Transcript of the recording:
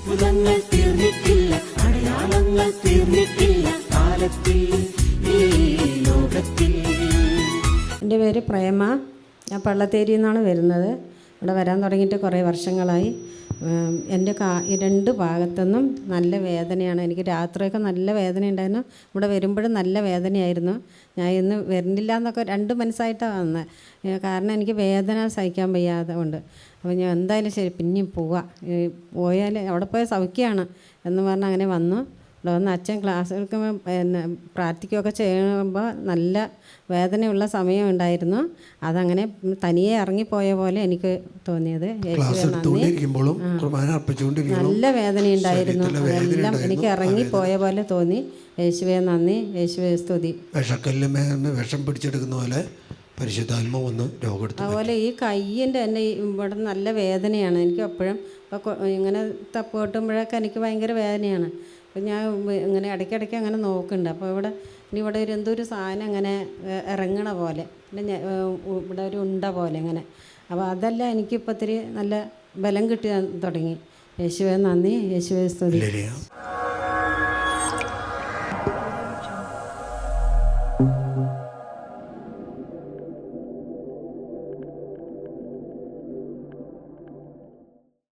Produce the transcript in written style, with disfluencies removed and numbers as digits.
അത്ഭുതങ്ങൾ തീർന്നിട്ടില്ല, അടയാളങ്ങൾ തീർന്നിട്ടില്ല കാലത്തിൽ ഈ ലോകത്തിൽ. എൻ്റെ പേര് പ്രേമ. ഞാൻ പള്ളത്തേരിയിൽ നിന്നാണ് വരുന്നത്. ഇവിടെ വരാൻ തുടങ്ങിയിട്ട് കുറേ വർഷങ്ങളായി. എൻ്റെ ഈ രണ്ട് ഭാഗത്തുനിന്നും നല്ല വേദനയാണ്. എനിക്ക് രാത്രിയൊക്കെ നല്ല വേദന ഉണ്ടായിരുന്നു. ഇവിടെ വരുമ്പോഴും നല്ല വേദനയായിരുന്നു. ഞാൻ ഇന്ന് വരുന്നില്ല എന്നൊക്കെ രണ്ട് മനസ്സായിട്ടാണ് വന്നത്. കാരണം എനിക്ക് വേദന സഹിക്കാൻ വയ്യാതെ കൊണ്ട്. അപ്പോൾ ഞാൻ എന്തായാലും ശരി പിന്നെയും പോവാം, പോയാൽ അവിടെ പോയാൽ സൗഖ്യമാണ് എന്ന് പറഞ്ഞ് അങ്ങനെ വന്നു. ഇവിടെ വന്ന് അച്ഛൻ ക്ലാസ് എടുക്കുമ്പോൾ പ്രാർത്ഥിക്കുകയൊക്കെ ചെയ്യുമ്പോൾ നല്ല വേദനയുള്ള സമയം ഉണ്ടായിരുന്നു. അതങ്ങനെ തനിയെ ഇറങ്ങിപ്പോയ പോലെ എനിക്ക് തോന്നിയത്. യേശുവേ നന്ദി. നല്ല വേദന ഉണ്ടായിരുന്നു. അതെല്ലാം എനിക്ക് ഇറങ്ങിപ്പോയ പോലെ തോന്നി. യേശുവേ നന്ദി, യേശുവേ സ്തുതി. വിഷം പിടിച്ചെടുക്കുന്ന പോലെ പരിശുദ്ധാത്മാവ് വന്ന് രോഗം എടുത്തു. അതുപോലെ ഈ കയ്യിൻ്റെ തന്നെ ഇവിടെ നല്ല വേദനയാണ് എനിക്ക് എപ്പോഴും. അപ്പോൾ ഇങ്ങനെ തപ്പ് കൊട്ടുമ്പോഴൊക്കെ എനിക്ക് ഭയങ്കര വേദനയാണ്. അപ്പോൾ ഞാൻ ഇങ്ങനെ ഇടയ്ക്കിടയ്ക്ക് അങ്ങനെ നോക്കുന്നുണ്ട്. അപ്പോൾ ഇവിടെ ഒരു എന്തൊരു സാധനം അങ്ങനെ ഇറങ്ങണ പോലെ, പിന്നെ ഇവിടെ ഒരു ഉണ്ട പോലെ അങ്ങനെ. അപ്പോൾ അതെല്ലാം എനിക്കിപ്പോൾ ഇത്തിരി നല്ല ബലം കിട്ടി തുടങ്ങി. യേശുവേ നന്ദി, യേശുവേ സ്തുതി.